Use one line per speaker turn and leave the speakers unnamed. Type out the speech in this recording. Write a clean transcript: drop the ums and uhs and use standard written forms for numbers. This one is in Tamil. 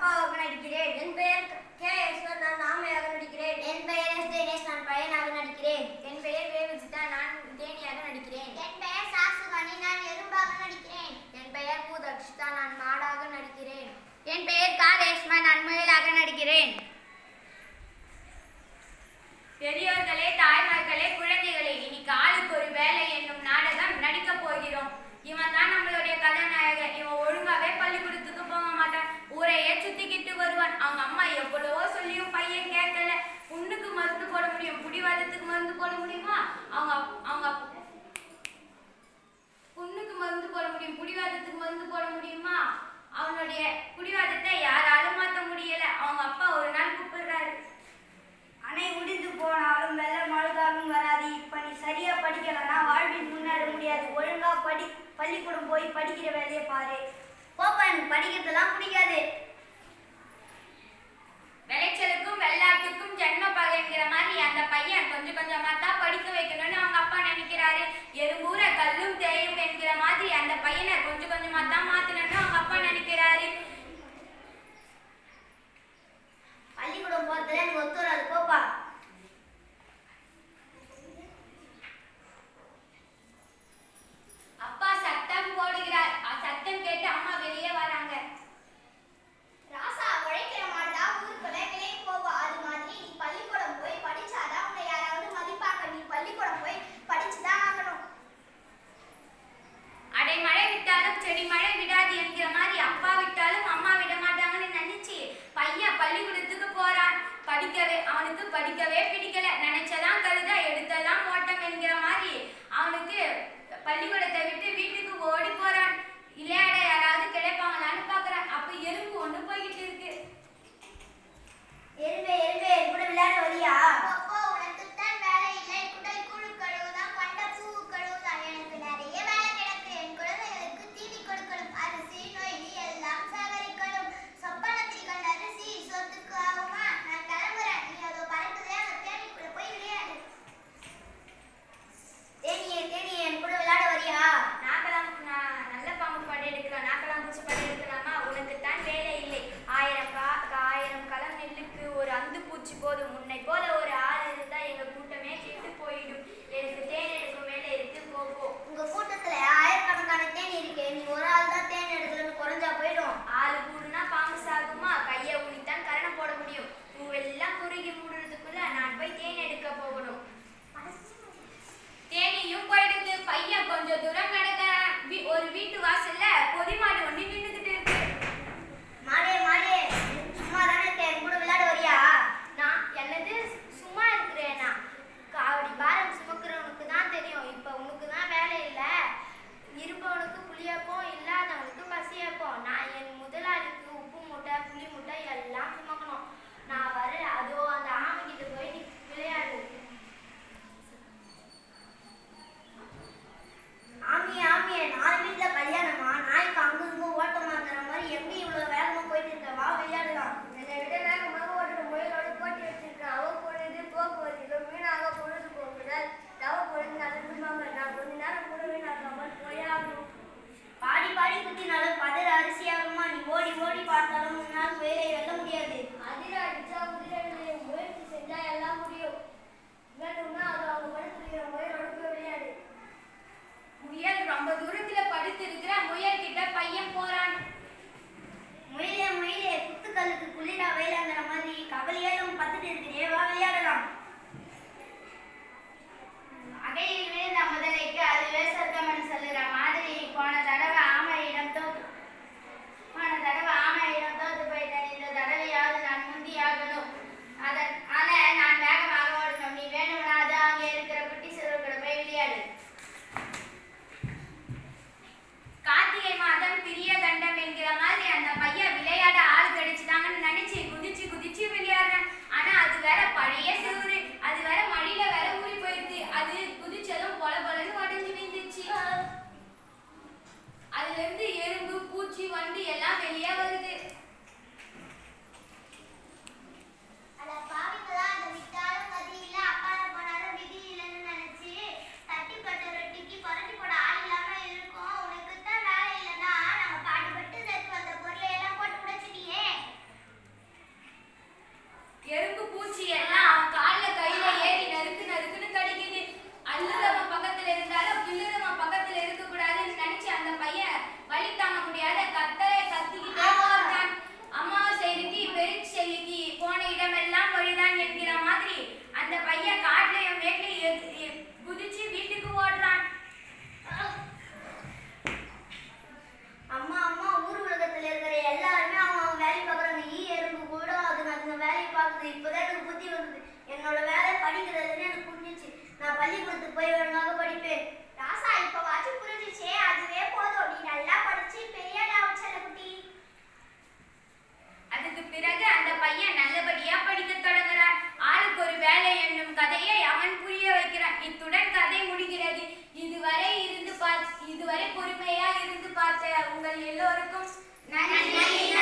அப்பாவாக நடிக்கிறேன். என் பெயர் கே. ஈஸ்வர், நான் ஆமையாக நடிக்கிறேன்.
என் பெயர் எஸ். தினேஷ், நான் பையனாக நடிக்கிறேன்.
என் பெயர் வே. விஜிதா, நான் தேனியாக நடிக்கிறேன்.
என் பெயர் சாசுகனி, நான் எறும்பாக நடிக்கிறேன்.
என் பெயர் பூ. தக்ஷிதா, நான் மாடாக நடிக்கிறேன்.
என் பெயர் கா. ரேஷ்மா, நான் முயலாக நடிக்கிறேன்.
பெரியோர்களே, தாய்மார்களே, குழந்தைகளே, இன்னைக்கு ஆளுக்கு ஒரு வேலை என்னும் நாடகம் நடிக்க போகிறோம். இவன் தான் நம்மளுடைய கதாநாயகன். இவன் ஒழுங்காவே பள்ளிக்கூடத்துக்கு போக மாட்டான். ஊரையே சுத்திக்கிட்டு வருவான். அவங்க அம்மா எவ்வளவோ சொல்லியும் பையன் கேட்கல. புண்ணுக்கு மருந்து போட முடியும், புடிவாதத்துக்கு மருந்து போட முடியுமா? அவங்க புண்ணுக்கு மருந்து போட முடியும், புடிவாதத்துக்கு மருந்து போட முடியுமா? அவனுடைய புடிவாதத்தை யாராலும் மாற்ற முடியல. அவங்க அப்பா ஒரு நாள் கூப்பிடுறாரு.
அணை முடிந்து போனாலும் வெள்ளம் அழுதாலும் வராது. இப்ப நீ சரியா படிக்கலன்னா வாழ்வில் முன்னேற முடியாது. ஒழுங்கா பள்ளிக்கூடம் போய் படிக்கிற வேலையை பாரு. போப்பா, எனக்கு படிக்கிறதுலாம் பிடிக்காது.
விளைச்சலுக்கும் வெள்ளாட்டுக்கும் ஜென்ம பகைங்கிற மாதிரி அந்த பையன் கொஞ்சம் கொஞ்சமா தான் படிக்க வைக்கணும்னு அவங்க அப்பா நினைக்கிறாரு. எறும்பூர கல்லும் தேயும் என்கிற மாதிரி அந்த பையனை கொஞ்சம் கொஞ்சமா தான் மாத்தணும்னு அவங்க அப்பா நினைக்கிறாரு.
பள்ளிக்கூடம் போறதுல எனக்கு ஒத்து வராது. போப்பா.
அப்பா சத்தம் போடுகிறார். சத்தம் கேட்டு அம்மா வெளியே வராங்க.
ராசா, உழைக்கிற மாடுதா ஊருக்குள்ள விலைக்கு போகும். அது மாதிரி நீ பள்ளிக்கூடம் போய் படிச்சாதான் உன்னை யாராவது மதிப்பாங்க. நீ பள்ளிக்கூடம் போய் படிச்சுதான் ஆகணும்.
அடை மழை விட்டாலும் செடி மழை விடாது என்கிற மாதிரி அப்பா விட்டாலும் அம்மா விட மாட்டாங்கன்னு நினைச்சு பையன் பள்ளிக்கூடத்துக்கு போறான். அவனுக்கு படிக்கவே பிடிக்கல. நினைச்சதான் கழுதா, எடுத்ததான் ஓட்டம் என்கிற மாதிரி அவனுக்கு பள்ளிக்கூடத்தை விட்டு வீட்டுக்கு ஓடி போறான். விளையாட யாராவது கிடைப்பாங்களான்னு பாக்குறான். அப்ப எறும்பு ஒண்ணு போய்கிட்டு இருக்கு.
எருமை எருமை, கூட விளையாட வரியா?
முடிகிறது. இதுவரை பொறுமையா இருந்து பார்த்த உங்கள் எல்லோருக்கும் நன்றி.